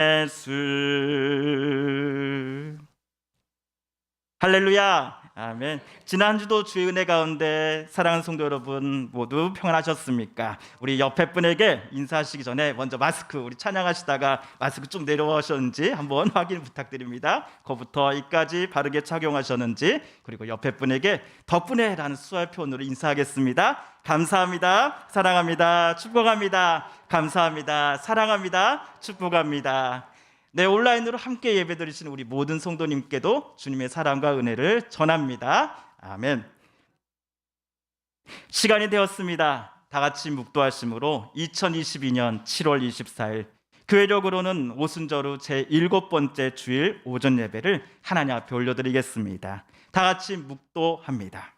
예수. 할렐루야. 아멘. 지난주도 주의 은혜 가운데 사랑하는 성도 여러분 모두 평안하셨습니까? 우리 옆에 분에게 인사하시기 전에 먼저 마스크, 우리 찬양하시다가 마스크 좀 내려오셨는지 한번 확인 부탁드립니다. 거부터 이까지 바르게 착용하셨는지, 그리고 옆에 분에게 덕분에 라는 수화의 표현으로 인사하겠습니다. 감사합니다. 사랑합니다. 축복합니다. 감사합니다. 사랑합니다. 축복합니다. 네, 온라인으로 함께 예배드리시는 우리 모든 성도님께도 주님의 사랑과 은혜를 전합니다. 아멘. 시간이 되었습니다. 다 같이 묵도하심으로 2022년 7월 24일 교회력으로는 오순절후 제7번째 주일 오전 예배를 하나님 앞에 올려드리겠습니다. 다 같이 묵도합니다.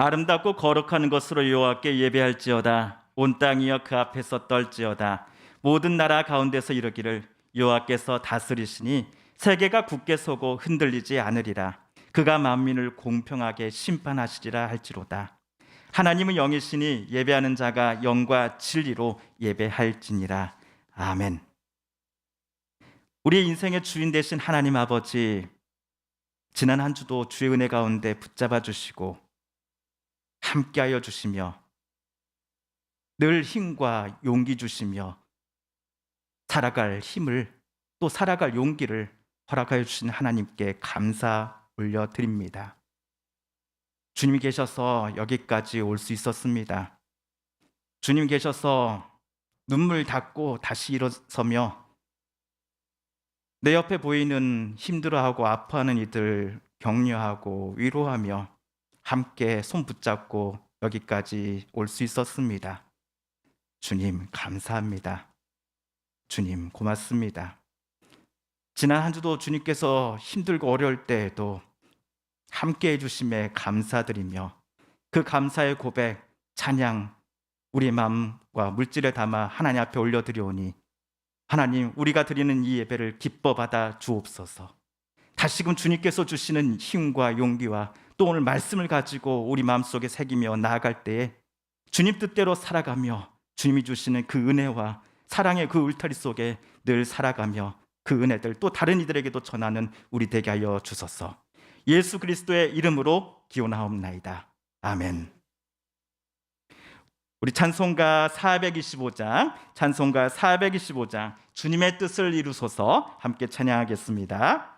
아름답고 거룩한 것으로 여호와께 예배할지어다. 온 땅이여 그 앞에서 떨지어다. 모든 나라 가운데서 이르기를 여호와께서 다스리시니 세계가 굳게 서고 흔들리지 않으리라. 그가 만민을 공평하게 심판하시리라 할지로다. 하나님은 영이시니 예배하는 자가 영과 진리로 예배할지니라. 아멘. 우리 인생의 주인 되신 하나님 아버지, 지난 한 주도 주의 은혜 가운데 붙잡아 주시고 함께하여 주시며 늘 힘과 용기 주시며 살아갈 힘을, 또 살아갈 용기를 허락하여 주신 하나님께 감사 올려드립니다. 주님이 계셔서 여기까지 올 수 있었습니다. 주님 계셔서 눈물 닦고 다시 일어서며 내 옆에 보이는 힘들어하고 아파하는 이들 격려하고 위로하며 함께 손 붙잡고 여기까지 올 수 있었습니다. 주님 감사합니다. 주님 고맙습니다. 지난 한 주도 주님께서 힘들고 어려울 때에도 함께 해주심에 감사드리며 그 감사의 고백, 찬양 우리 마음과 물질에 담아 하나님 앞에 올려드리오니 하나님, 우리가 드리는 이 예배를 기뻐 받아 주옵소서. 다시금 주님께서 주시는 힘과 용기와 또 오늘 말씀을 가지고 우리 마음속에 새기며 나아갈 때에 주님 뜻대로 살아가며 주님이 주시는 그 은혜와 사랑의 그 울타리 속에 늘 살아가며 그 은혜들 또 다른 이들에게도 전하는 우리 되게 하여 주소서. 예수 그리스도의 이름으로 기원하옵나이다. 아멘. 우리 찬송가 425장 주님의 뜻을 이루소서 함께 찬양하겠습니다.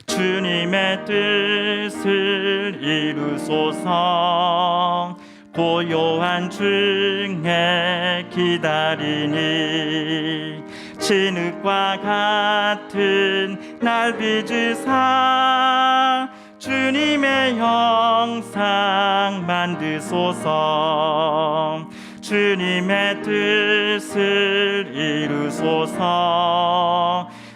주님의 뜻을 이루소서. 고요한 중에 기다리니 진흙과 같은 날 빚으사 주님의 형상 만드소서. 주님의 뜻을 이루소서.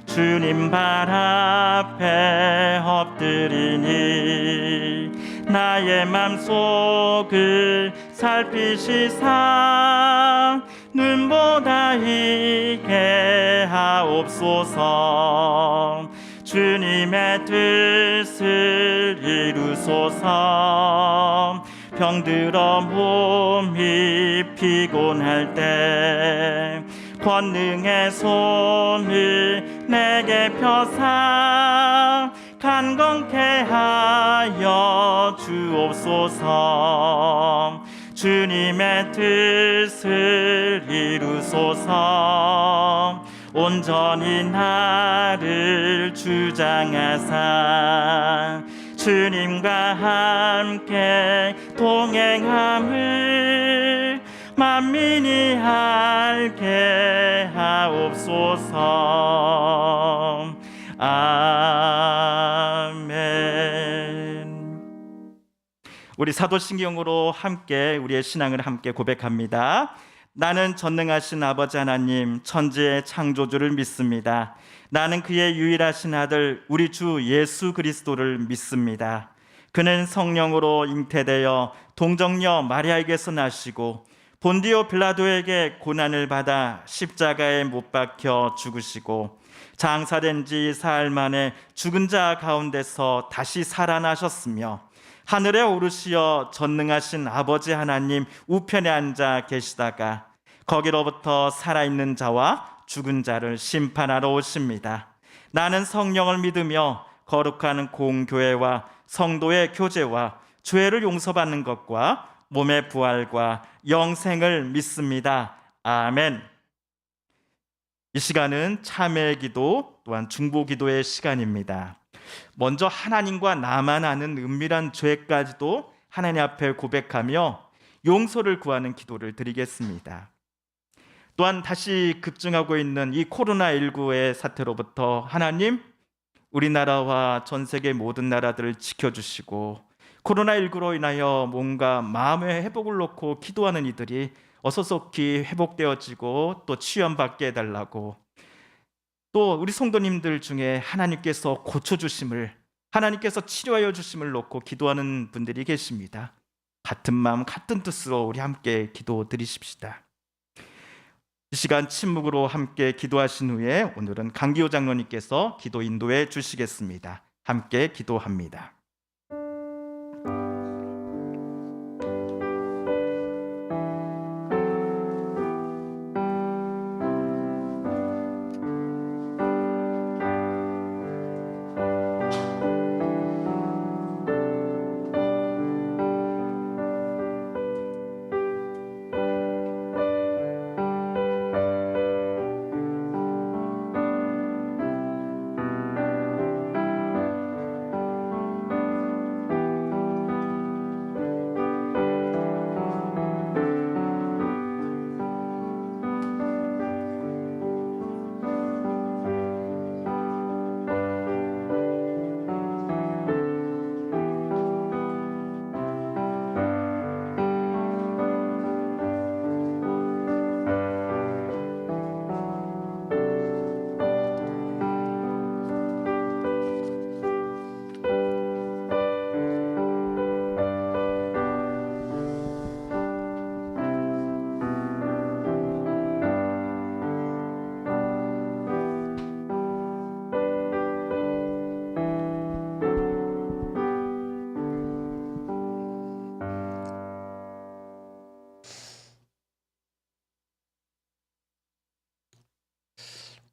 주님 발 앞에 엎드리니 나의 맘속을 살피시사 눈보다 희게 하옵소서. 주님의 뜻을 이루소서. 병들어 몸이 피곤할 때 권능의 손을 내게 펴사 간건케 하여 주옵소서. 주님의 뜻을 이루소서. 온전히 나를 주장하사 주님과 함께 동행함을 만민이 알게 하옵소서. 아멘. 우리 사도신경으로 함께 우리의 신앙을 함께 고백합니다. 나는 전능하신 아버지 하나님 천지의 창조주를 믿습니다. 나는 그의 유일하신 아들 우리 주 예수 그리스도를 믿습니다. 그는 성령으로 잉태되어 동정녀 마리아에게서 나시고 본디오 빌라도에게 고난을 받아 십자가에 못 박혀 죽으시고 장사된 지 사흘 만에 죽은 자 가운데서 다시 살아나셨으며 하늘에 오르시어 전능하신 아버지 하나님 우편에 앉아 계시다가 거기로부터 살아있는 자와 죽은 자를 심판하러 오십니다. 나는 성령을 믿으며 거룩한 공교회와 성도의 교제와 죄를 용서받는 것과 몸의 부활과 영생을 믿습니다. 아멘. 이 시간은 참회의 기도 또한 중보 기도의 시간입니다. 먼저 하나님과 나만 아는 은밀한 죄까지도 하나님 앞에 고백하며 용서를 구하는 기도를 드리겠습니다. 또한 다시 급증하고 있는 이 코로나19의 사태로부터 하나님, 우리나라와 전 세계 모든 나라들을 지켜주시고 코로나19로 인하여 뭔가 마음의 회복을 놓고 기도하는 이들이 어서속히 회복되어지고 또 치유받게 해달라고, 또 우리 성도님들 중에 하나님께서 고쳐주심을, 하나님께서 치료하여 주심을 놓고 기도하는 분들이 계십니다. 같은 마음 같은 뜻으로 우리 함께 기도 드리십시다. 이 시간 침묵으로 함께 기도하신 후에 오늘은 강기호 장로님께서 기도 인도해 주시겠습니다. 함께 기도합니다.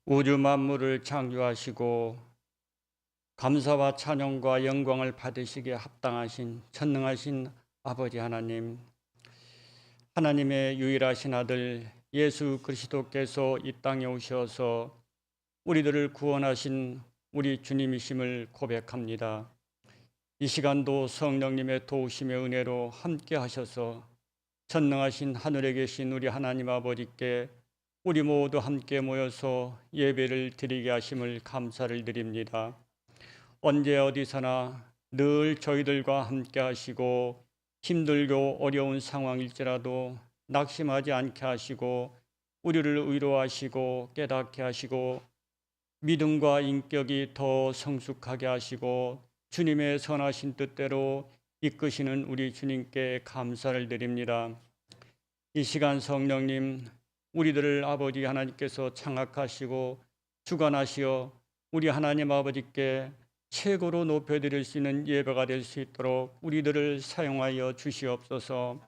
우주 만물을 창조하시고 감사와 찬양과 영광을 받으시기에 합당하신 전능하신 아버지 하나님, 하나님의 유일하신 아들 예수 그리스도께서 이 땅에 오셔서 우리들을 구원하신 우리 주님이심을 고백합니다. 이 시간도 성령님의 도우심의 은혜로 함께 하셔서 전능하신 하늘에 계신 우리 하나님 아버지께 우리 모두 함께 모여서 예배를 드리게 하심을 감사를 드립니다. 언제 어디서나 늘 저희들과 함께 하시고 힘들고 어려운 상황일지라도 낙심하지 않게 하시고 우리를 위로하시고 깨닫게 하시고 믿음과 인격이 더 성숙하게 하시고 주님의 선하신 뜻대로 이끄시는 우리 주님께 감사를 드립니다. 이 시간 성령님, 우리들을 아버지 하나님께서 장악하시고 주관하시어 우리 하나님 아버지께 최고로 높여드릴 수 있는 예배가 될 수 있도록 우리들을 사용하여 주시옵소서.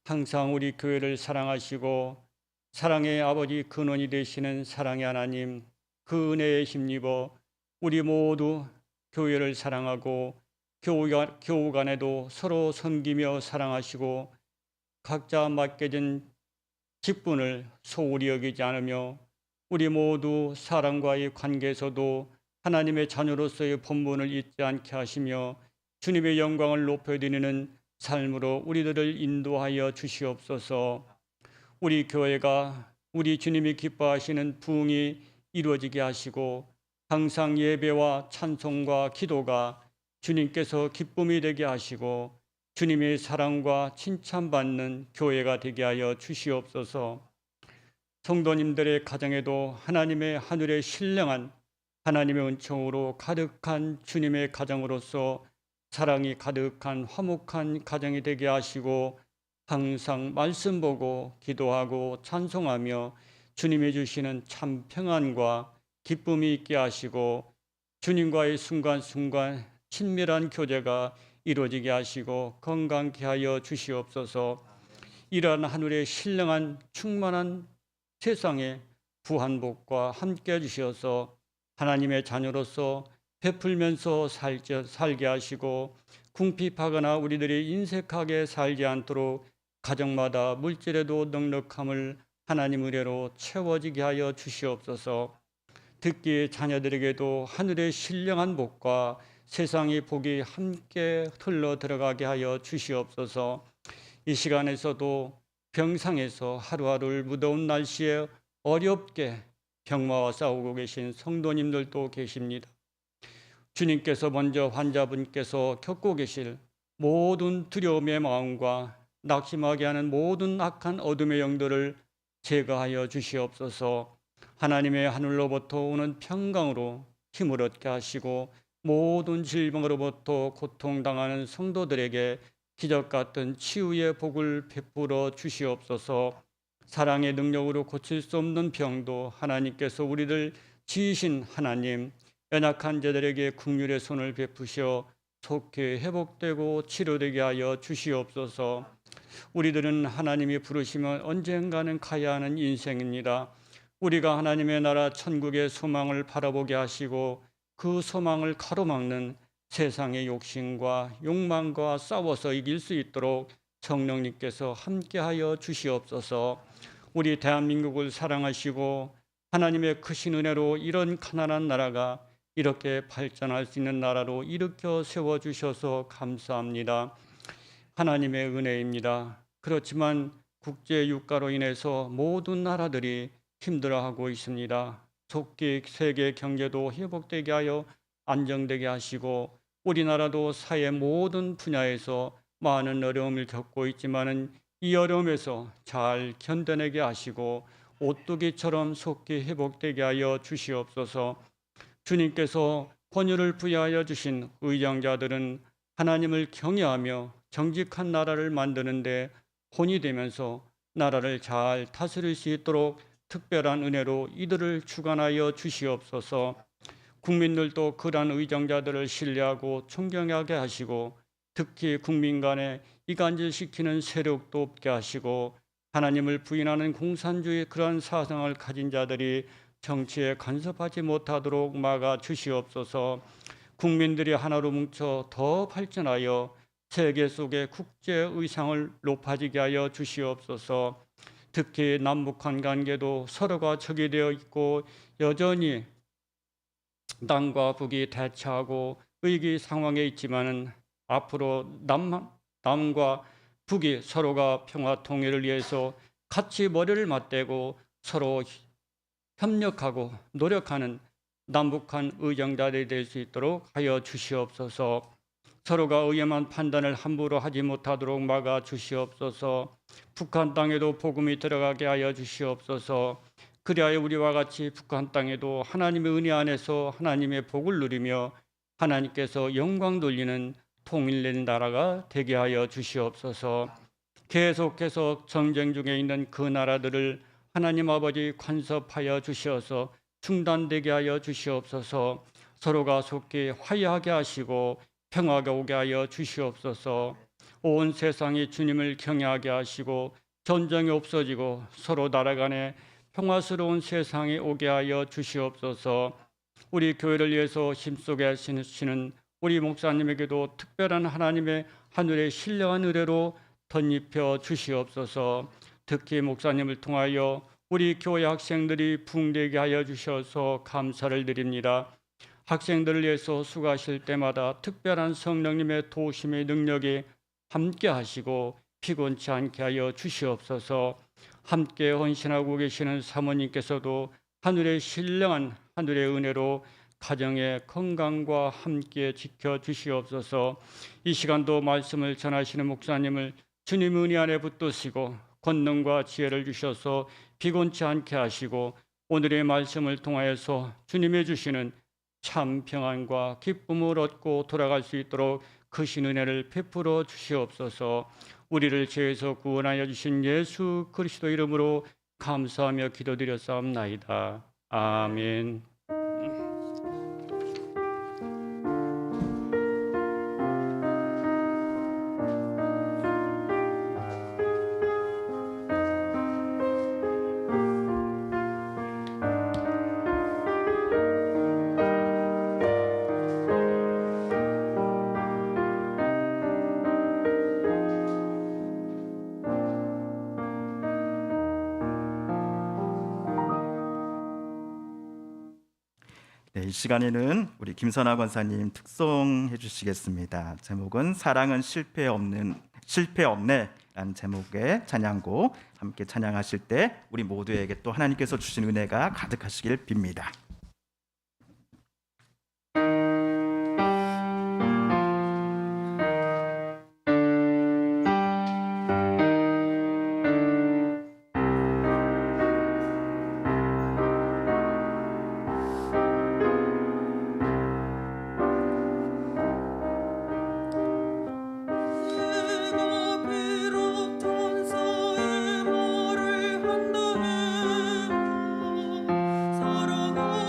항상 우리 교회를 사랑하시고 사랑의 아버지 근원이 되시는 사랑의 하나님, 그 은혜에 힘입어 우리 모두 교회를 사랑하고 교우 간에도 서로 섬기며 사랑하시고 각자 맡겨진 직분을 소홀히 여기지 않으며 우리 모두 사람과의 관계에서도 하나님의 자녀로서의 본분을 잊지 않게 하시며 주님의 영광을 높여드리는 삶으로 우리들을 인도하여 주시옵소서. 우리 교회가 우리 주님이 기뻐하시는 부흥이 이루어지게 하시고 항상 예배와 찬송과 기도가 주님께서 기쁨이 되게 하시고 주님의 사랑과 칭찬받는 교회가 되게 하여 주시옵소서. 성도님들의 가정에도 하나님의 하늘에 신령한 하나님의 은총으로 가득한 주님의 가정으로서 사랑이 가득한 화목한 가정이 되게 하시고 항상 말씀 보고 기도하고 찬송하며 주님이 주시는 참 평안과 기쁨이 있게 하시고 주님과의 순간순간 친밀한 교제가 이루어지게 하시고 건강케 하여 주시옵소서. 이러한 하늘의 신령한 충만한 세상의 부한복과 함께 해주셔서 하나님의 자녀로서 베풀면서 살게 하시고 궁핍하거나 우리들이 인색하게 살지 않도록 가정마다 물질에도 넉넉함을 하나님 의뢰로 채워지게 하여 주시옵소서. 특히 자녀들에게도 하늘의 신령한 복과 세상의 복이 함께 흘러 들어가게 하여 주시옵소서. 이 시간에서도 병상에서 하루하루를 무더운 날씨에 어렵게 병마와 싸우고 계신 성도님들도 계십니다. 주님께서 먼저 환자분께서 겪고 계실 모든 두려움의 마음과 낙심하게 하는 모든 악한 어둠의 영들을 제거하여 주시옵소서. 하나님의 하늘로부터 오는 평강으로 힘을 얻게 하시고 모든 질병으로부터 고통당하는 성도들에게 기적 같은 치유의 복을 베풀어 주시옵소서. 사랑의 능력으로 고칠 수 없는 병도 하나님께서 우리를 지으신 하나님, 연약한 자들에게 긍휼의 손을 베푸셔 속히 회복되고 치료되게 하여 주시옵소서. 우리들은 하나님이 부르시면 언젠가는 가야 하는 인생입니다. 우리가 하나님의 나라 천국의 소망을 바라보게 하시고 그 소망을 가로막는 세상의 욕심과 욕망과 싸워서 이길 수 있도록 성령님께서 함께하여 주시옵소서. 우리 대한민국을 사랑하시고 하나님의 크신 은혜로 이런 가난한 나라가 이렇게 발전할 수 있는 나라로 일으켜 세워주셔서 감사합니다. 하나님의 은혜입니다. 그렇지만 국제 유가로 인해서 모든 나라들이 힘들어하고 있습니다. 속기 세계 경제도 회복되게 하여 안정되게 하시고 우리나라도 사회 모든 분야에서 많은 어려움을 겪고 있지만은 이 어려움에서 잘 견뎌내게 하시고 오뚜기처럼 속기 회복되게 하여 주시옵소서. 주님께서 권유를 부여하여 주신 의장자들은 하나님을 경외하며 정직한 나라를 만드는데 혼이 되면서 나라를 잘 다스릴 수 있도록 특별한 은혜로 이들을 주관하여 주시옵소서. 국민들도 그러한 의정자들을 신뢰하고 존경하게 하시고 특히 국민 간에 이간질시키는 세력도 없게 하시고 하나님을 부인하는 공산주의 그러한 사상을 가진 자들이 정치에 간섭하지 못하도록 막아 주시옵소서. 국민들이 하나로 뭉쳐 더 발전하여 세계 속의 국제 의상을 높아지게 하여 주시옵소서. 특히 남북한 관계도 서로가 적이 되어 있고 여전히 남과 북이 대처하고 위기 상황에 있지만은 앞으로 남과 북이 서로가 평화 통일을 위해서 같이 머리를 맞대고 서로 협력하고 노력하는 남북한 의정자들이 될 수 있도록 하여 주시옵소서. 서로가 의연한 판단을 함부로 하지 못하도록 막아 주시옵소서. 북한 땅에도 복음이 들어가게 하여 주시옵소서. 그리하여 우리와 같이 북한 땅에도 하나님의 은혜 안에서 하나님의 복을 누리며 하나님께서 영광 돌리는 통일된 나라가 되게 하여 주시옵소서. 계속해서 전쟁 중에 있는 그 나라들을 하나님 아버지 간섭하여 주시어서 중단되게 하여 주시옵소서. 서로가 속히 화해하게 하시고 평화가 오게 하여 주시옵소서. 온 세상이 주님을 경외하게 하시고 전쟁이 없어지고 서로 나라 간에 평화스러운 세상이 오게 하여 주시옵소서. 우리 교회를 위해서 힘쓰게 하시는 우리 목사님에게도 특별한 하나님의 하늘의 신령한 은혜로 덧입혀 주시옵소서. 특히 목사님을 통하여 우리 교회 학생들이 붕대게 하여 주셔서 감사를 드립니다. 학생들을 위해서 수고하실 때마다 특별한 성령님의 도심의 능력이 함께 하시고 피곤치 않게 하여 주시옵소서. 함께 헌신하고 계시는 사모님께서도 하늘의 신령한 하늘의 은혜로 가정의 건강과 함께 지켜 주시옵소서. 이 시간도 말씀을 전하시는 목사님을 주님 은혜 안에 붙드시고 권능과 지혜를 주셔서 피곤치 않게 하시고 오늘의 말씀을 통하여서 주님의 주시는 참 평안과 기쁨을 얻고 돌아갈 수 있도록 크신 은혜를 베풀어 주시옵소서. 우리를 죄에서 구원하여 주신 예수 그리스도 이름으로 감사하며 기도드렸사옵나이다. 아멘. 네, 이 시간에는 우리 김선아 권사님 특송해 주시겠습니다. 제목은 사랑은 실패 없네라는 제목의 찬양곡 함께 찬양하실 때 우리 모두에게 또 하나님께서 주신 은혜가 가득하시길 빕니다. 내가 비록 천사의 말을 한다 해도 사랑은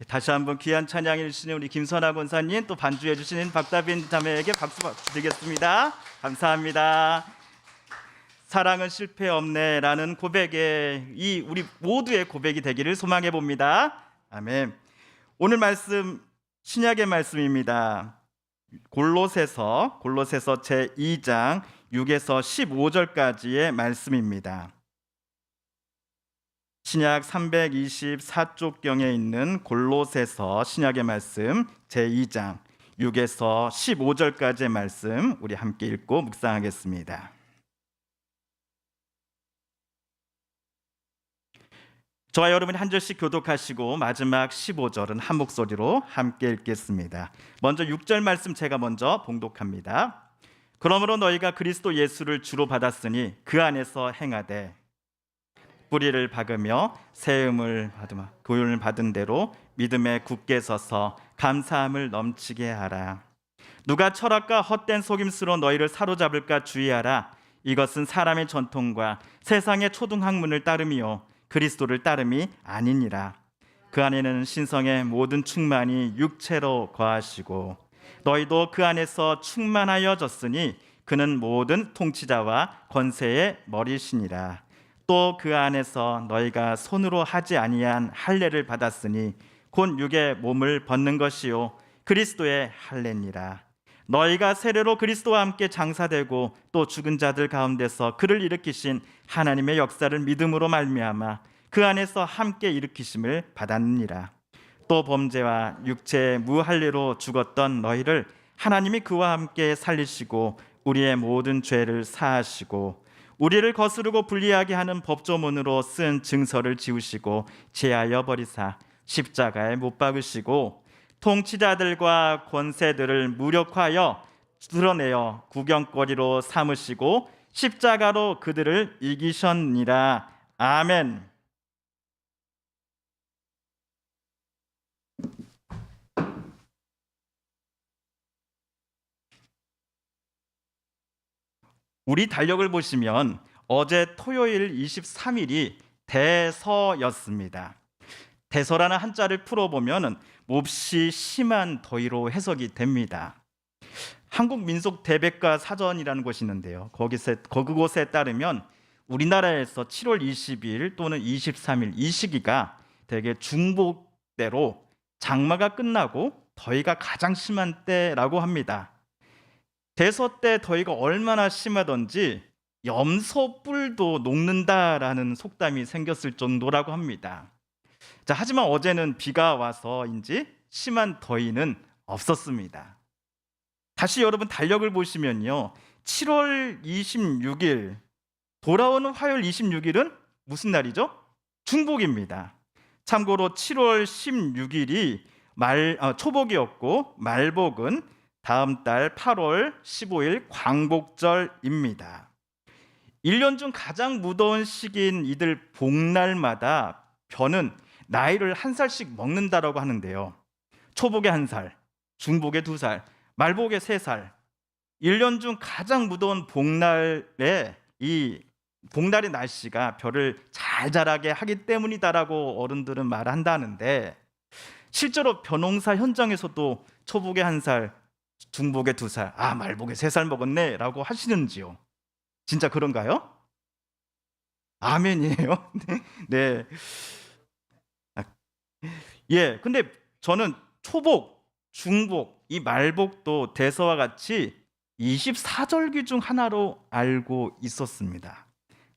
다시 한번 귀한 찬양해 주시는 우리 김선아 권사님, 또 반주해 주시는 박다빈 자매에게 박수 드리겠습니다. 감사합니다. 사랑은 실패 없네라는 고백에 이 우리 모두의 고백이 되기를 소망해 봅니다. 아멘. 오늘 말씀 신약의 말씀입니다. 골로새서 제 2장 6에서 15절까지의 말씀입니다. 신약 324쪽경에 있는 골로새서 신약의 말씀 제 2장 6에서 15절까지의 말씀 우리 함께 읽고 묵상하겠습니다. 저와 여러분이 한 절씩 교독하시고 마지막 15절은 한 목소리로 함께 읽겠습니다. 먼저 6절 말씀 제가 먼저 봉독합니다. 그러므로 너희가 그리스도 예수를 주로 받았으니 그 안에서 행하되 뿌리를 박으며 세움을 받으며 교훈을 받은 대로 믿음에 굳게 서서 감사함을 넘치게 하라. 누가 철학과 헛된 속임수로 너희를 사로잡을까 주의하라. 이것은 사람의 전통과 세상의 초등학문을 따름이요 그리스도를 따름이 아니니라. 그 안에는 신성의 모든 충만이 육체로 거하시고 너희도 그 안에서 충만하여졌으니 그는 모든 통치자와 권세의 머리시니라. 또 그 안에서 너희가 손으로 하지 아니한 할례를 받았으니 곧 육의 몸을 벗는 것이요 그리스도의 할례니라. 너희가 세례로 그리스도와 함께 장사되고 또 죽은 자들 가운데서 그를 일으키신 하나님의 역사를 믿음으로 말미암아 그 안에서 함께 일으키심을 받았느니라. 또 범죄와 육체의 무할례로 죽었던 너희를 하나님이 그와 함께 살리시고 우리의 모든 죄를 사하시고 우리를 거스르고 불리하게 하는 법조문으로 쓴 증서를 지우시고 제하여 버리사 십자가에 못 박으시고 통치자들과 권세들을 무력화하여 드러내어 구경거리로 삼으시고 십자가로 그들을 이기셨니라. 아멘. 우리 달력을 보시면 어제 토요일 23일이 대서였습니다. 대서라는 한자를 풀어보면 몹시 심한 더위로 해석이 됩니다. 한국민속대백과 사전이라는 곳이 있는데요. 그곳에 따르면 우리나라에서 7월 20일 또는 23일 이 시기가 되게 중복대로 장마가 끝나고 더위가 가장 심한 때라고 합니다. 대서 때 더위가 얼마나 심하던지 염소 뿔도 녹는다라는 속담이 생겼을 정도라고 합니다. 자, 하지만 어제는 비가 와서인지 심한 더위는 없었습니다. 다시 여러분 달력을 보시면요, 7월 26일 돌아오는 화요일 26일은 무슨 날이죠? 중복입니다. 참고로 7월 16일이 초복이었고 말복은 다음 달 8월 15일 광복절입니다. 1년 중 가장 무더운 시기인 이들 복날마다 벼는 나이를 한 살씩 먹는다라고 하는데요. 초복에 1살, 중복에 2살, 말복에 3살. 1년 중 가장 무더운 복날에 이 복날의 날씨가 벼를 잘 자라게 하기 때문이다라고 어른들은 말한다는데 실제로 벼농사 현장에서도 초복에 1살, 중복에 2살, 말복에 3살 먹었네 라고 하시는지요? 진짜 그런가요? 아멘이에요. 네. 예, 근데 저는 초복, 중복, 이 말복도 대서와 같이 24절기 중 하나로 알고 있었습니다.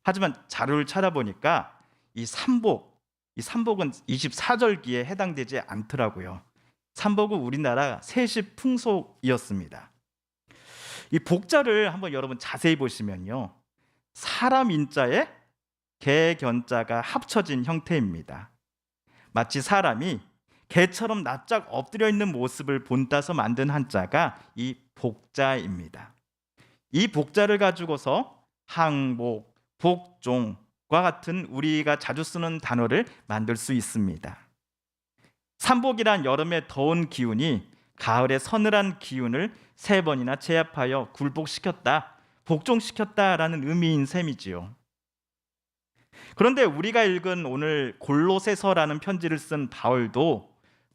하지만 자료를 찾아보니까 이 삼복은 24절기에 해당되지 않더라고요. 삼복은 우리나라 세시 풍속이었습니다. 이 복자를 한번 여러분 자세히 보시면요, 사람 인자에 개 견자가 합쳐진 형태입니다. 마치 사람이 개처럼 납작 엎드려 있는 모습을 본따서 만든 한자가 이 복자입니다. 이 복자를 가지고서 항복, 복종과 같은 우리가 자주 쓰는 단어를 만들 수 있습니다. 삼복이란 여름의 더운 기운이 가을의 서늘한 기운을 3번이나 제압하여 굴복시켰다, 복종시켰다라는 의미인 셈이지요. 그런데 우리가 읽은 오늘 골로새서라는 편지를 쓴 바울도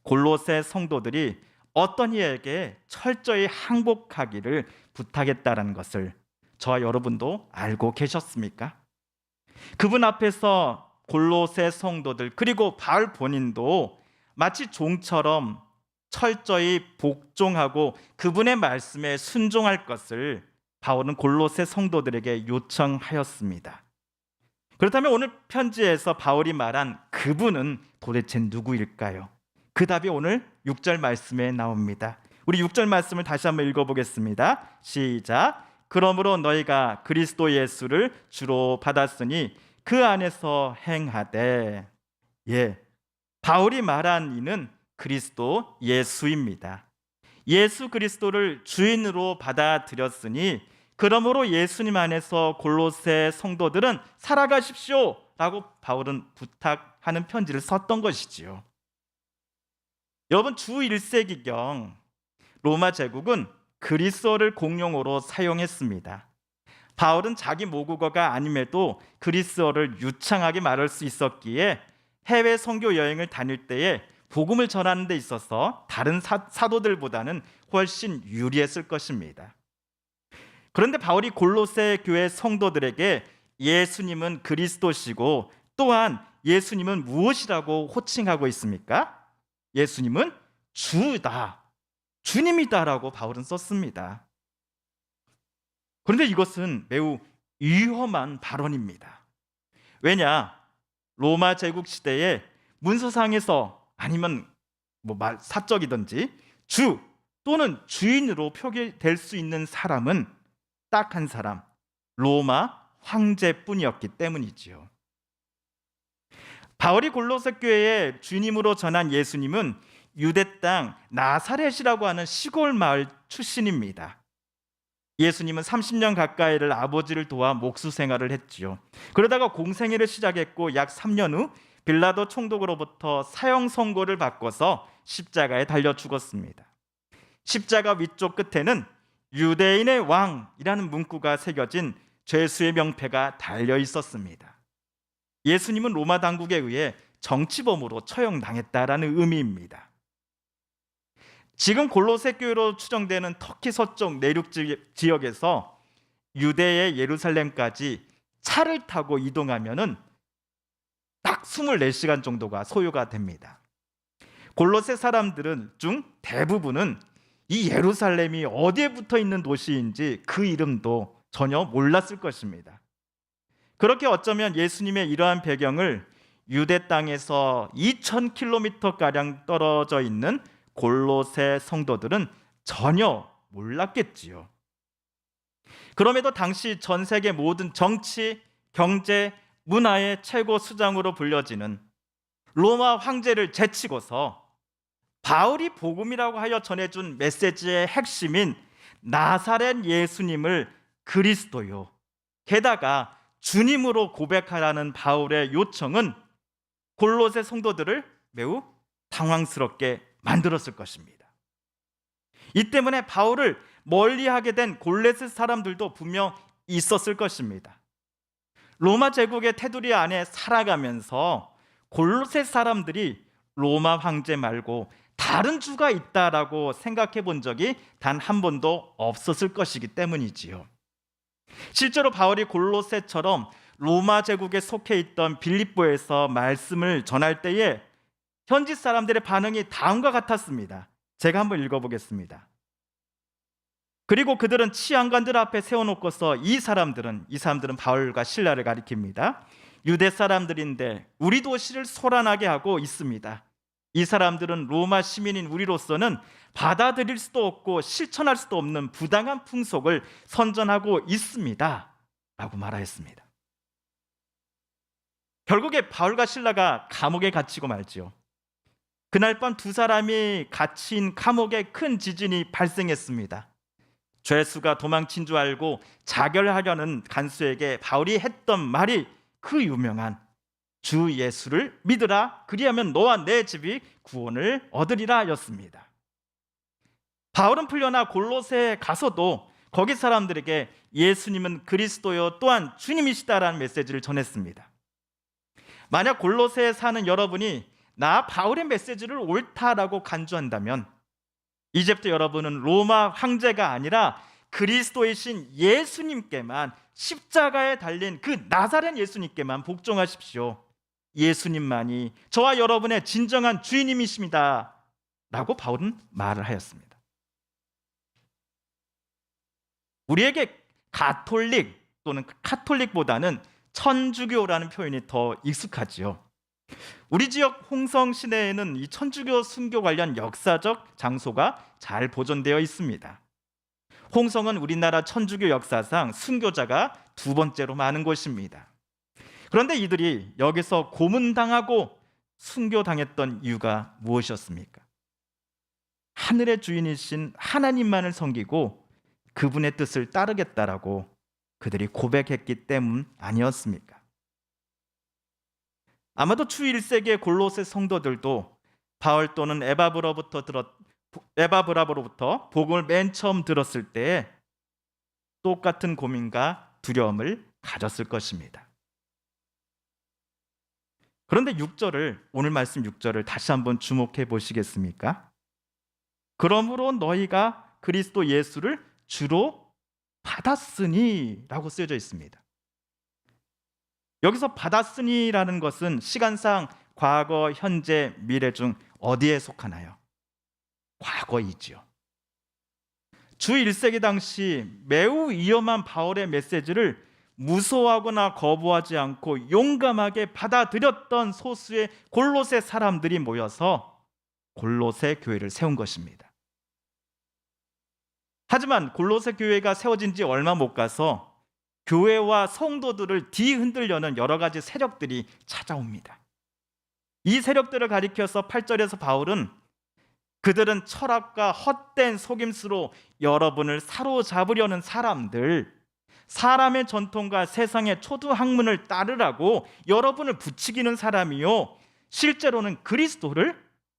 골로새 성도들이 어떤 이에게 철저히 항복하기를 부탁했다는 것을 저와 여러분도 알고 계셨습니까? 그분 앞에서 골로새 성도들 그리고 바울 본인도 마치 종처럼 철저히 복종하고 그분의 말씀에 순종할 것을 바울은 골로새 성도들에게 요청하였습니다. 그렇다면 오늘 편지에서 바울이 말한 그분은 도대체 누구일까요? 그 답이 오늘 6절 말씀에 나옵니다. 우리 6절 말씀을 다시 한번 읽어보겠습니다. 시작. 그러므로 너희가 그리스도 예수를 주로 받았으니 그 안에서 행하되. 바울이 말한 이는 그리스도 예수입니다. 예수 그리스도를 주인으로 받아들였으니 그러므로 예수님 안에서 골로새 성도들은 살아가십시오 라고 바울은 부탁하는 편지를 썼던 것이지요. 여러분, 주 1세기경 로마 제국은 그리스어를 공용어로 사용했습니다. 바울은 자기 모국어가 아님에도 그리스어를 유창하게 말할 수 있었기에 해외 선교 여행을 다닐 때에 복음을 전하는 데 있어서 다른 사도들보다는 훨씬 유리했을 것입니다. 그런데 바울이 골로새 교회 성도들에게 예수님은 그리스도시고 또한 예수님은 무엇이라고 호칭하고 있습니까? 예수님은 주다, 주님이다라고 바울은 썼습니다. 그런데 이것은 매우 위험한 발언입니다. 왜냐? 로마 제국 시대에 문서상에서 아니면 사적이든지 주 또는 주인으로 표기될 수 있는 사람은 딱 한 사람, 로마 황제뿐이었기 때문이지요. 바울이 골로새 교회에 주님으로 전한 예수님은 유대 땅 나사렛이라고 하는 시골 마을 출신입니다. 예수님은 30년 가까이를 아버지를 도와 목수 생활을 했지요. 그러다가 공생애를 시작했고 약 3년 후 빌라도 총독으로부터 사형 선고를 받고서 십자가에 달려 죽었습니다. 십자가 위쪽 끝에는 유대인의 왕이라는 문구가 새겨진 죄수의 명패가 달려 있었습니다. 예수님은 로마 당국에 의해 정치범으로 처형당했다라는 의미입니다. 지금 골로새 교회로 추정되는 터키 서쪽 내륙 지역에서 유대의 예루살렘까지 차를 타고 이동하면은 딱 24시간 정도가 소요가 됩니다. 골로새 사람들은 중 대부분은 이 예루살렘이 어디에 붙어 있는 도시인지 그 이름도 전혀 몰랐을 것입니다. 그렇게 어쩌면 예수님의 이러한 배경을 유대 땅에서 2000km가량 떨어져 있는 골로새 성도들은 전혀 몰랐겠지요. 그럼에도 당시 전 세계 모든 정치, 경제, 문화의 최고 수장으로 불려지는 로마 황제를 제치고서 바울이 복음이라고 하여 전해준 메시지의 핵심인 나사렛 예수님을 그리스도요, 게다가 주님으로 고백하라는 바울의 요청은 골로새 성도들을 매우 당황스럽게 만들었을 것입니다. 이 때문에 바울을 멀리하게 된 골로새 사람들도 분명 있었을 것입니다. 로마 제국의 테두리 안에 살아가면서 골로새 사람들이 로마 황제 말고 다른 주가 있다라고 생각해 본 적이 단 한 번도 없었을 것이기 때문이지요. 실제로 바울이 골로새처럼 로마 제국에 속해 있던 빌립보에서 말씀을 전할 때에 현지 사람들의 반응이 다음과 같았습니다. 제가 한번 읽어보겠습니다. 그리고 그들은 치안관들 앞에 세워놓고서 이 사람들은 바울과 실라를 가리킵니다. 유대 사람들인데 우리 도시를 소란하게 하고 있습니다. 이 사람들은 로마 시민인 우리로서는 받아들일 수도 없고 실천할 수도 없는 부당한 풍속을 선전하고 있습니다 라고 말하였습니다. 결국에 바울과 실라가 감옥에 갇히고 말지요. 그날 밤 두 사람이 갇힌 감옥에 큰 지진이 발생했습니다. 죄수가 도망친 줄 알고 자결하려는 간수에게 바울이 했던 말이 그 유명한 주 예수를 믿으라, 그리하면 너와 내 집이 구원을 얻으리라 였습니다. 바울은 풀려나 골로새에 가서도 거기 사람들에게 예수님은 그리스도요 또한 주님이시다라는 메시지를 전했습니다. 만약 골로새에 사는 여러분이 나 바울의 메시지를 옳다라고 간주한다면 이제부터 여러분은 로마 황제가 아니라 그리스도이신 예수님께만, 십자가에 달린 그 나사렛 예수님께만 복종하십시오. 예수님만이 저와 여러분의 진정한 주인님이십니다 라고 바울은 말을 하였습니다. 우리에게 가톨릭 또는 카톨릭보다는 천주교라는 표현이 더 익숙하지요. 우리 지역 홍성 시내에는 이 천주교 순교 관련 역사적 장소가 잘 보존되어 있습니다. 홍성은 우리나라 천주교 역사상 순교자가 두 번째로 많은 곳입니다. 그런데 이들이 여기서 고문당하고 순교당했던 이유가 무엇이었습니까? 하늘의 주인이신 하나님만을 섬기고 그분의 뜻을 따르겠다라고 그들이 고백했기 때문 아니었습니까? 아마도 주 1세기의 골로새 성도들도 바울 또는 에바브라로부터 복음을 맨 처음 들었을 때 똑같은 고민과 두려움을 가졌을 것입니다. 그런데 오늘 말씀 6절을 다시 한번 주목해 보시겠습니까? 그러므로 너희가 그리스도 예수를 주로 받았으니 라고 쓰여져 있습니다. 여기서 받았으니라는 것은 시간상 과거, 현재, 미래 중 어디에 속하나요? 과거이지요. 주 1세기 당시 매우 위험한 바울의 메시지를 무서워하거나 거부하지 않고 용감하게 받아들였던 소수의 골로새 사람들이 모여서 골로새 교회를 세운 것입니다. 하지만 골로새 교회가 세워진 지 얼마 못 가서 교회와 성도들을 뒤흔들려는 여러 가지 세력들이 찾아옵니다. 이 세력들을 가리켜서 8절에서 바울은 그들은 철학과 헛된 속임수로 여러분을 사로잡으려는 사람들, 사람의 전통과 세상의 초두 학문을 따르라고 여러분을 부추기는 사람이요, 실제로는 그리스도를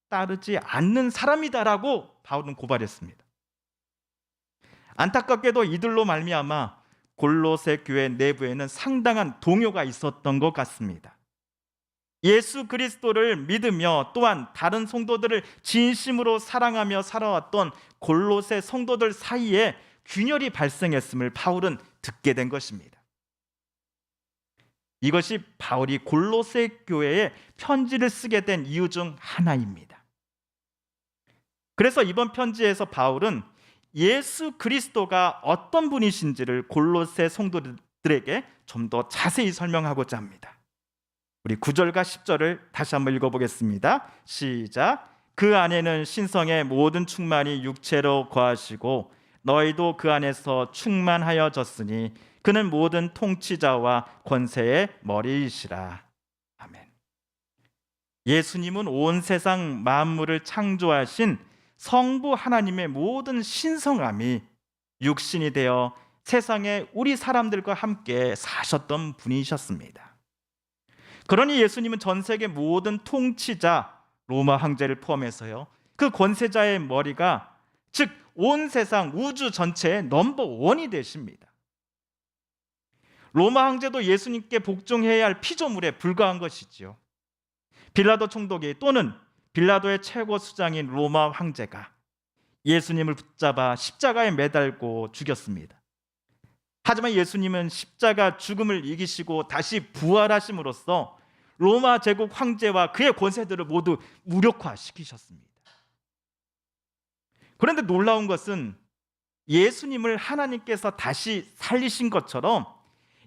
따르지 않는 사람이다라고 바울은 고발했습니다. 안타깝게도 이들로 말미암아 골로새 교회 내부에는 상당한 동요가 있었던 것 같습니다. 예수 그리스도를 믿으며 또한 다른 성도들을 진심으로 사랑하며 살아왔던 골로새 성도들 사이에 균열이 발생했음을 바울은 듣게 된 것입니다. 이것이 바울이 골로새 교회에 편지를 쓰게 된 이유 중 하나입니다. 그래서 이번 편지에서 바울은 예수 그리스도가 어떤 분이신지를 골로새 성도들에게 좀 더 자세히 설명하고자 합니다. 우리 9절과 10절을 다시 한번 읽어보겠습니다. 시작. 그 안에는 신성의 모든 충만이 육체로 거하시고 너희도 그 안에서 충만하여졌으니 그는 모든 통치자와 권세의 머리이시라. 아멘. 예수님은 온 세상 만물을 창조하신 성부 하나님의 모든 신성함이 육신이 되어 세상에 우리 사람들과 함께 사셨던 분이셨습니다. 그러니 예수님은 전 세계 모든 통치자 로마 황제를 포함해서요, 그 권세자의 머리가, 즉 온 세상 우주 전체의 넘버원이 되십니다. 로마 황제도 예수님께 복종해야 할 피조물에 불과한 것이지요. 빌라도 총독이 또는 빌라도의 최고 수장인 로마 황제가 예수님을 붙잡아 십자가에 매달고 죽였습니다. 하지만 예수님은 십자가 죽음을 이기시고 다시 부활하심으로써 로마 제국 황제와 그의 권세들을 모두 무력화시키셨습니다. 그런데 놀라운 것은 예수님을 하나님께서 다시 살리신 것처럼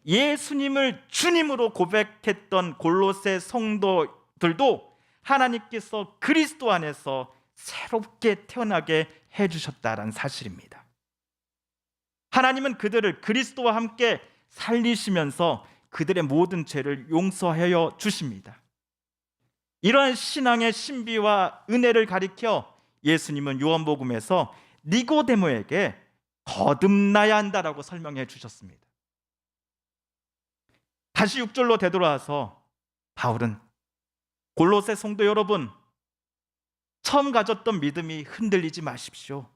예수님을 주님으로 고백했던 골로새 성도들도 하나님께서 그리스도 안에서 새롭게 태어나게 해주셨다는 사실입니다. 하나님은 그들을 그리스도와 함께 살리시면서 그들의 모든 죄를 용서하여 주십니다. 이러한 신앙의 신비와 은혜를 가리켜 예수님은 요한복음에서 니고데모에게 거듭나야 한다라고 설명해 주셨습니다. 다시 6절로 되돌아와서 바울은 골로새 성도 여러분, 처음 가졌던 믿음이 흔들리지 마십시오.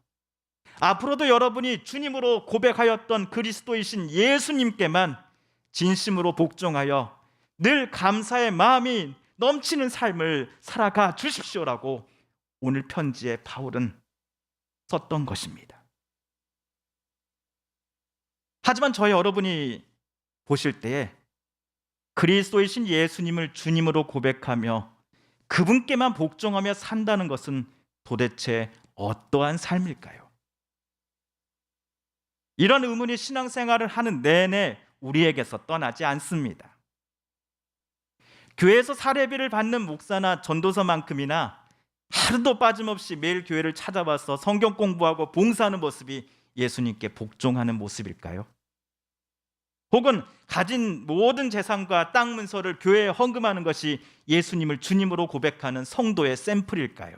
앞으로도 여러분이 주님으로 고백하였던 그리스도이신 예수님께만 진심으로 복종하여 늘 감사의 마음이 넘치는 삶을 살아가 주십시오라고 오늘 편지에 바울은 썼던 것입니다. 하지만 저희 여러분이 보실 때에 그리스도이신 예수님을 주님으로 고백하며 그분께만 복종하며 산다는 것은 도대체 어떠한 삶일까요? 이런 의문이 신앙생활을 하는 내내 우리에게서 떠나지 않습니다. 교회에서 사례비를 받는 목사나 전도사만큼이나 하루도 빠짐없이 매일 교회를 찾아와서 성경 공부하고 봉사하는 모습이 예수님께 복종하는 모습일까요? 혹은 가진 모든 재산과 땅 문서를 교회에 헌금하는 것이 예수님을 주님으로 고백하는 성도의 샘플일까요?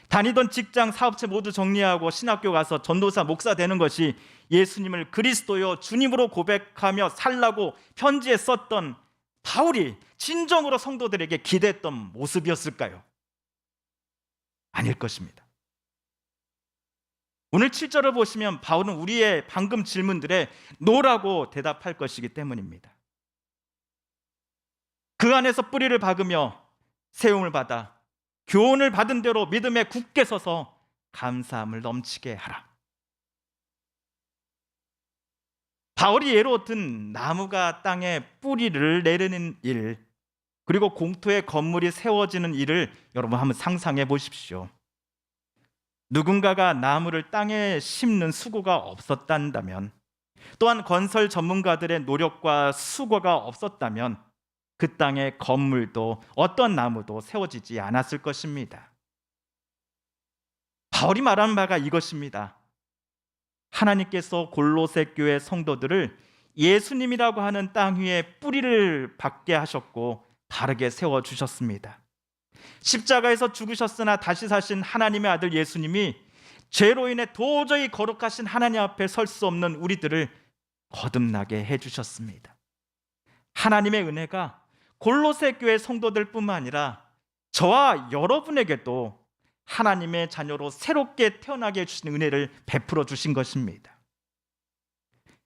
다니던 직장, 사업체 모두 정리하고 신학교 가서 전도사, 목사 되는 것이 예수님을 그리스도요 주님으로 고백하며 살라고 편지에 썼던 바울이 진정으로 성도들에게 기대했던 모습이었을까요? 아닐 것입니다. 오늘 7절을 보시면 바울은 우리의 방금 질문들에 노라고 대답할 것이기 때문입니다. 그 안에서 뿌리를 박으며 세움을 받아 교훈을 받은 대로 믿음에 굳게 서서 감사함을 넘치게 하라. 바울이 예로 든 나무가 땅에 뿌리를 내리는 일, 그리고 공터에 건물이 세워지는 일을 여러분 한번 상상해 보십시오. 누군가가 나무를 땅에 심는 수고가 없었단다면, 또한 건설 전문가들의 노력과 수고가 없었다면 그 땅의 건물도 어떤 나무도 세워지지 않았을 것입니다. 바울이 말하는 바가 이것입니다. 하나님께서 골로새 교회 성도들을 예수님이라고 하는 땅 위에 뿌리를 박게 하셨고 바르게 세워주셨습니다. 십자가에서 죽으셨으나 다시 사신 하나님의 아들 예수님이 죄로 인해 도저히 거룩하신 하나님 앞에 설 수 없는 우리들을 거듭나게 해주셨습니다. 하나님의 은혜가 골로새 교회 성도들뿐만 아니라 저와 여러분에게도 하나님의 자녀로 새롭게 태어나게 해주신 은혜를 베풀어 주신 것입니다.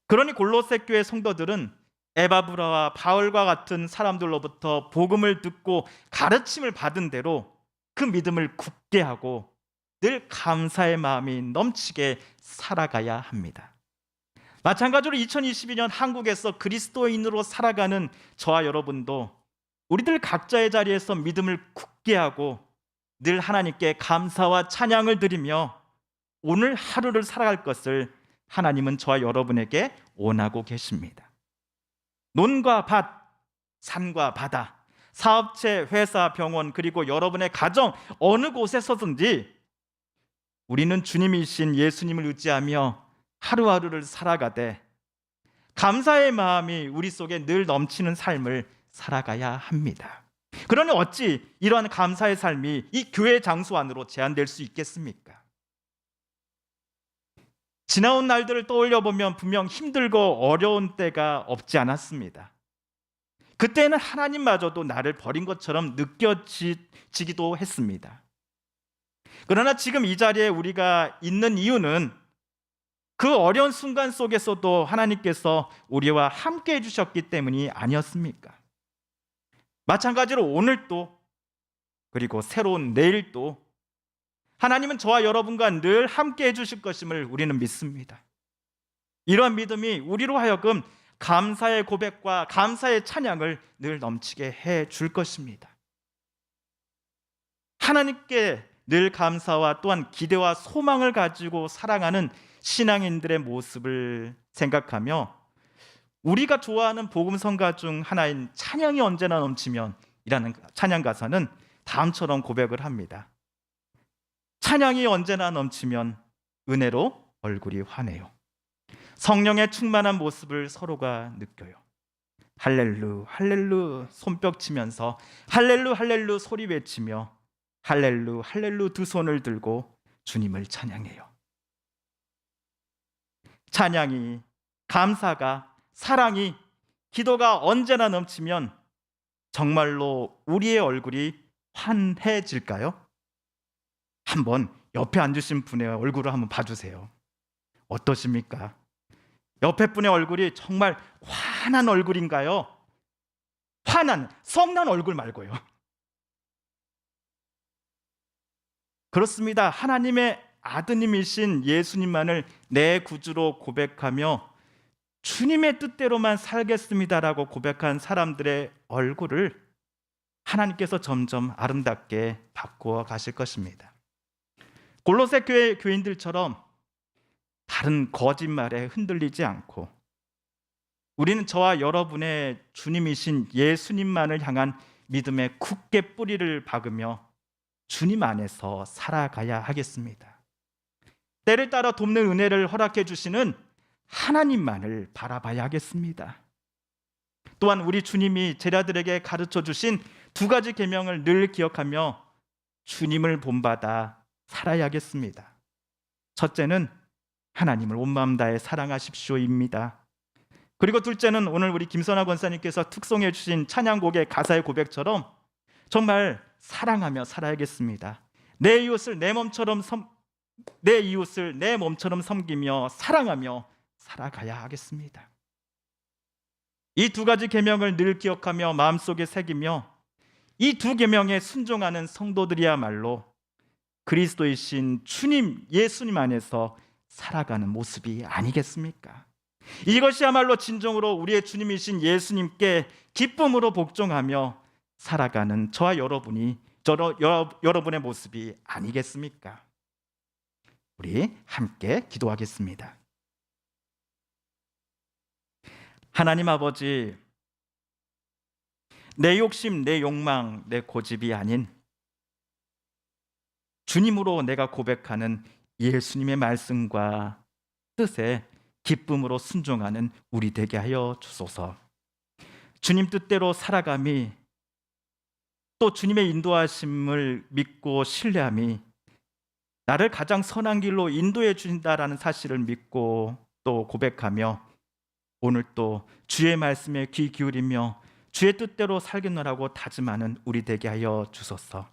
그러니 골로새 교회 성도들은 에바브라와 바울과 같은 사람들로부터 복음을 듣고 가르침을 받은 대로 그 믿음을 굳게 하고 늘 감사의 마음이 넘치게 살아가야 합니다. 마찬가지로 2022년 한국에서 그리스도인으로 살아가는 저와 여러분도 우리들 각자의 자리에서 믿음을 굳게 하고 늘 하나님께 감사와 찬양을 드리며 오늘 하루를 살아갈 것을 하나님은 저와 여러분에게 원하고 계십니다. 논과 밭, 산과 바다, 사업체, 회사, 병원, 그리고 여러분의 가정 어느 곳에서든지 우리는 주님이신 예수님을 의지하며 하루하루를 살아가되 감사의 마음이 우리 속에 늘 넘치는 삶을 살아가야 합니다. 그러니 어찌 이러한 감사의 삶이 이 교회 장소 안으로 제한될 수 있겠습니까? 지나온 날들을 떠올려 보면 분명 힘들고 어려운 때가 없지 않았습니다. 그때는 하나님마저도 나를 버린 것처럼 느껴지기도 했습니다. 그러나 지금 이 자리에 우리가 있는 이유는 그 어려운 순간 속에서도 하나님께서 우리와 함께 해주셨기 때문이 아니었습니까? 마찬가지로 오늘도 그리고 새로운 내일도 하나님은 저와 여러분과 늘 함께 해주실 것임을 우리는 믿습니다. 이러한 믿음이 우리로 하여금 감사의 고백과 감사의 찬양을 늘 넘치게 해줄 것입니다. 하나님께 늘 감사와 또한 기대와 소망을 가지고 살아가는 신앙인들의 모습을 생각하며 우리가 좋아하는 복음성가 중 하나인 찬양이 언제나 넘치면 이라는 찬양 가사는 다음처럼 고백을 합니다. 찬양이 언제나 넘치면 은혜로 얼굴이 환해요. 성령의 충만한 모습을 서로가 느껴요. 할렐루 할렐루 손뼉 치면서 할렐루 할렐루 소리 외치며 할렐루 할렐루 두 손을 들고 주님을 찬양해요. 찬양이, 감사가, 사랑이, 기도가 언제나 넘치면 정말로 우리의 얼굴이 환해질까요? 한번 옆에 앉으신 분의 얼굴을 한번 봐주세요. 어떠십니까? 옆에 분의 얼굴이 정말 환한 얼굴인가요? 화난, 성난 얼굴 말고요. 그렇습니다. 하나님의 아드님이신 예수님만을 내 구주로 고백하며 주님의 뜻대로만 살겠습니다라고 고백한 사람들의 얼굴을 하나님께서 점점 아름답게 바꾸어 가실 것입니다. 골로새 교회 교인들처럼 다른 거짓말에 흔들리지 않고 우리는 저와 여러분의 주님이신 예수님만을 향한 믿음의 굳게 뿌리를 박으며 주님 안에서 살아가야 하겠습니다. 때를 따라 돕는 은혜를 허락해 주시는 하나님만을 바라봐야 하겠습니다. 또한 우리 주님이 제자들에게 가르쳐 주신 두 가지 계명을 늘 기억하며 주님을 본받아 살아야겠습니다. 첫째는 하나님을 온 마음 다해 사랑하십시오입니다. 그리고 둘째는 오늘 우리 김선아 권사님께서 특송해 주신 찬양곡의 가사의 고백처럼 정말 사랑하며 살아야겠습니다. 내 이웃을 내 몸처럼 섬기며 사랑하며 살아가야 하겠습니다. 이 두 가지 계명을 늘 기억하며 마음속에 새기며 이 두 계명에 순종하는 성도들이야말로 그리스도이신 주님 예수님 안에서 살아가는 모습이 아니겠습니까? 이것이야말로 진정으로 우리의 주님이신 예수님께 기쁨으로 복종하며 살아가는 저와 여러분의 모습이 아니겠습니까? 우리 함께 기도하겠습니다. 하나님 아버지, 내 욕심, 내 욕망, 내 고집이 아닌 주님으로 내가 고백하는 예수님의 말씀과 뜻에 기쁨으로 순종하는 우리 되게 하여 주소서. 주님 뜻대로 살아감이 또 주님의 인도하심을 믿고 신뢰함이 나를 가장 선한 길로 인도해 주신다라는 사실을 믿고 또 고백하며 오늘 또 주의 말씀에 귀 기울이며 주의 뜻대로 살겠노라고 다짐하는 우리 되게 하여 주소서.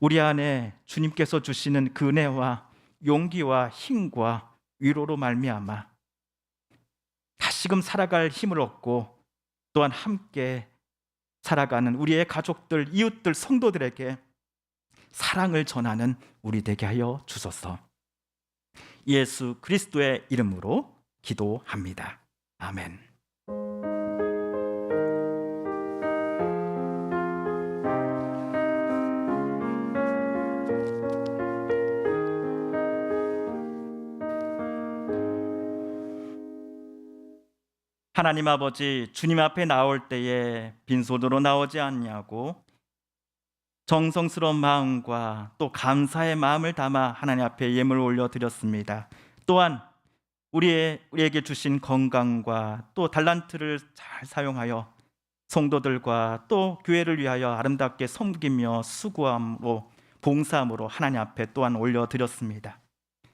우리 안에 주님께서 주시는 그 은혜와 용기와 힘과 위로로 말미암아 다시금 살아갈 힘을 얻고 또한 함께 살아가는 우리의 가족들, 이웃들, 성도들에게 사랑을 전하는 우리 되게 하여 주소서. 예수 그리스도의 이름으로 기도합니다. 아멘. 하나님 아버지, 주님 앞에 나올 때에 빈손으로 나오지 않냐고 정성스러운 마음과 또 감사의 마음을 담아 하나님 앞에 예물을 올려드렸습니다. 또한 우리에게 주신 건강과 또 달란트를 잘 사용하여 성도들과 또 교회를 위하여 아름답게 섬기며 수고함으로 봉사함으로 하나님 앞에 또한 올려드렸습니다.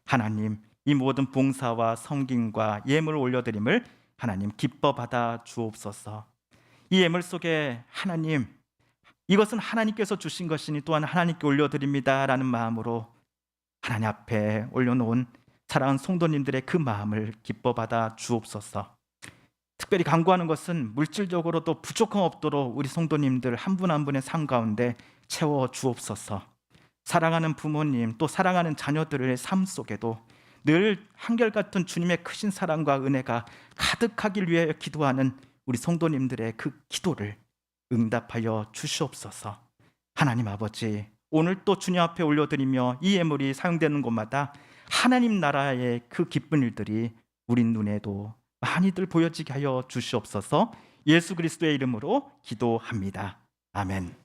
하나님, 이 모든 봉사와 섬김과 예물을 올려드림을 하나님 기뻐 받아 주옵소서. 이 예물 속에 하나님, 이것은 하나님께서 주신 것이니 또한 하나님께 올려드립니다라는 마음으로 하나님 앞에 올려놓은 사랑하는 성도님들의 그 마음을 기뻐 받아 주옵소서. 특별히 간구하는 것은 물질적으로도 부족함 없도록 우리 성도님들 한 분 한 분의 삶 가운데 채워 주옵소서. 사랑하는 부모님 또 사랑하는 자녀들의 삶 속에도 늘 한결같은 주님의 크신 사랑과 은혜가 가득하길 위해 기도하는 우리 성도님들의 그 기도를 응답하여 주시옵소서. 하나님 아버지, 오늘 또 주님 앞에 올려드리며 이 예물이 사용되는 곳마다 하나님 나라의 그 기쁜 일들이 우리 눈에도 많이들 보여지게 하여 주시옵소서. 예수 그리스도의 이름으로 기도합니다. 아멘.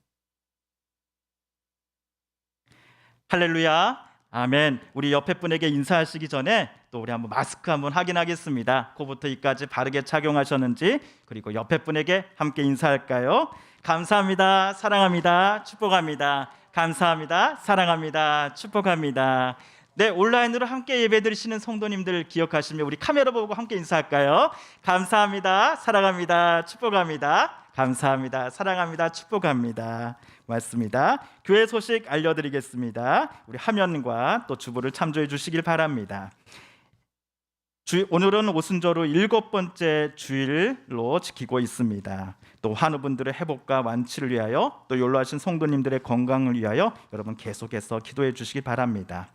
할렐루야. 아멘. 우리 옆에 분에게 인사하시기 전에 또 우리 한번 마스크 한번 확인하겠습니다. 코부터 이까지 바르게 착용하셨는지, 그리고 옆에 분에게 함께 인사할까요? 감사합니다. 사랑합니다. 축복합니다. 감사합니다. 사랑합니다. 축복합니다. 네, 온라인으로 함께 예배드리시는 성도님들 기억하시며 우리 카메라 보고 함께 인사할까요? 감사합니다. 사랑합니다. 축복합니다. 감사합니다. 사랑합니다. 축복합니다. 맞습니다. 교회 소식 알려드리겠습니다. 우리 화면과 또 주보를 참조해 주시길 바랍니다. 오늘은 오순절후 7번째 주일로 지키고 있습니다. 또 환우분들의 회복과 완치를 위하여, 또 연로하신 성도님들의 건강을 위하여 여러분 계속해서 기도해 주시기 바랍니다.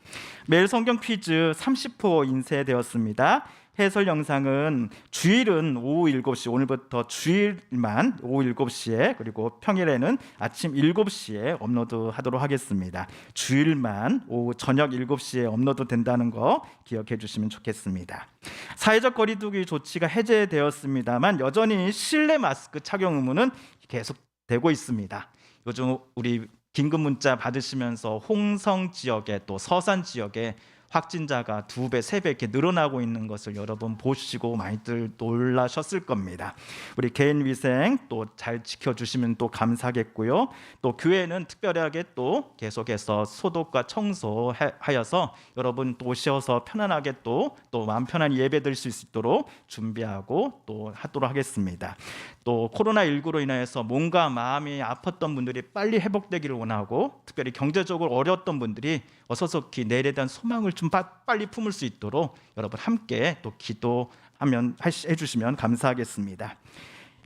매일 성경 퀴즈 30호 인쇄되었습니다. 해설 영상은 주일은 오후 7시, 오늘부터 주일만 오후 7시에, 그리고 평일에는 아침 7시에 업로드하도록 하겠습니다. 주일만 오후 저녁 7시에 업로드 된다는 거 기억해 주시면 좋겠습니다. 사회적 거리두기 조치가 해제되었습니다만 여전히 실내 마스크 착용 의무는 계속되고 있습니다. 요즘 우리 긴급 문자 받으시면서 홍성 지역에, 또 서산 지역에 확진자가 2배, 3배 이렇게 늘어나고 있는 것을 여러분 보시고 많이들 놀라셨을 겁니다. 우리 개인 위생 또 잘 지켜주시면 또 감사하겠고요. 또 교회는 특별하게 또 계속해서 소독과 청소하여서 여러분 또 오셔서 편안하게 또 마음 편안히 예배드릴 수 있도록 준비하고 또 하도록 하겠습니다. 또 코로나19로 인해서 몸과 마음이 아팠던 분들이 빨리 회복되기를 원하고, 특별히 경제적으로 어려웠던 분들이 어서서히 내일에 대한 소망을 좀 빨리 품을 수 있도록 여러분 함께 또 기도하면 해주시면 감사하겠습니다.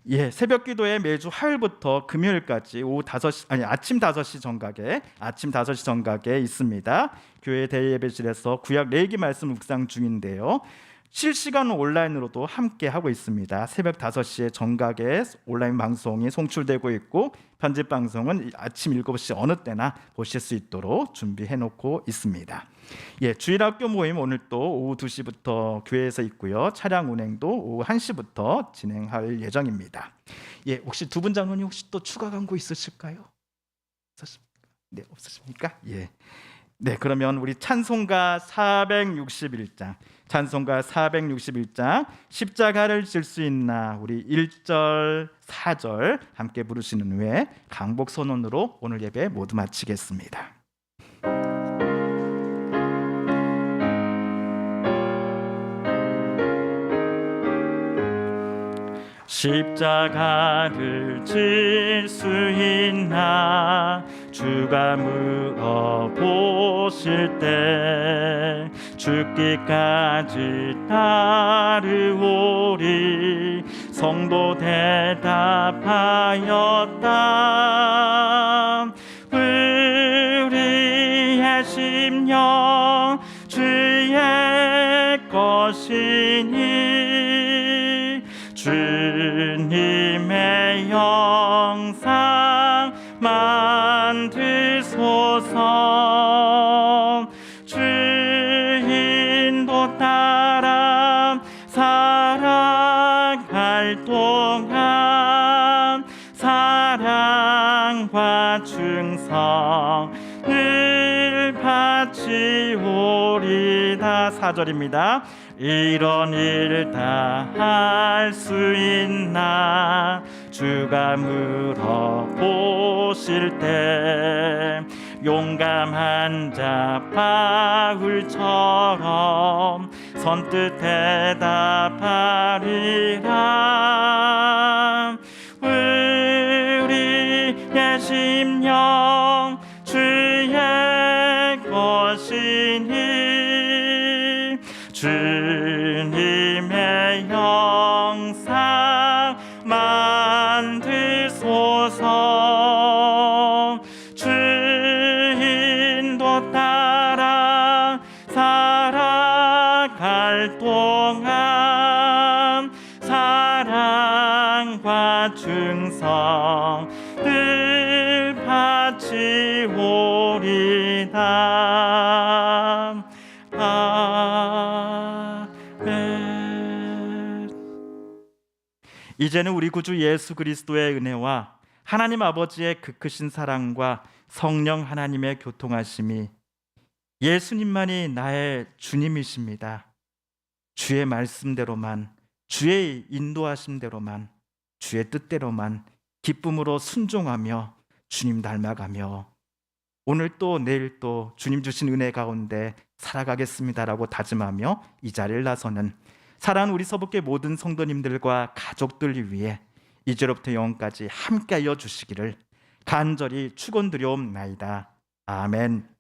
예, 새벽 기도에 매주 화요일부터 금요일까지 아침 5시 정각에 있습니다. 교회 대예배실에서 구약 레위기 말씀 묵상 중인데요. 실시간 온라인으로도 함께 하고 있습니다. 새벽 5시에 정각에 온라인 방송이 송출되고 있고, 편집 방송은 아침 7시 어느 때나 보실 수 있도록 준비해 놓고 있습니다. 예, 주일학교 모임 오늘 또 오후 2시부터 교회에서 있고요. 차량 운행도 오후 1시부터 진행할 예정입니다. 예, 혹시 두 분 장로님 혹시 또 추가 광고 있으실까요? 네, 없으십니까? 예. 네, 그러면 우리 찬송가 461장 십자가를 질 수 있나, 우리 1절 4절 함께 부르시는 후에 강복 선언으로 오늘 예배 모두 마치겠습니다. 십자가를 질 수 있나, 주가 물어보실 때 죽기까지 따르오리. 성도 대답하였다. 우리의 심령 주의 것이니 주님의 영상 만드소서. 주인도 따라 살아갈 동안 사랑과 충성을 바치오리다. 4절입니다. 이런 일 다 할 수 있나, 주가 물어보실 때 용감한 자 바울처럼 선뜻 대답하리라. 우리의 심령 주의 것이니 주님의 영상 만드소서. 주인도 따라 살아갈 동안 사랑과 충성을 바치오리다. 이제는 우리 구주 예수 그리스도의 은혜와 하나님 아버지의 그 크신 사랑과 성령 하나님의 교통하심이, 예수님만이 나의 주님이십니다. 주의 말씀대로만, 주의 인도하심대로만, 주의 뜻대로만 기쁨으로 순종하며 주님 닮아가며 오늘 또 내일 또 주님 주신 은혜 가운데 살아가겠습니다라고 다짐하며 이 자리를 나서는 사랑하는 우리 서북계 모든 성도님들과 가족들 위해 이제로부터 영원까지 함께하여 주시기를 간절히 축원드리옵나이다. 아멘.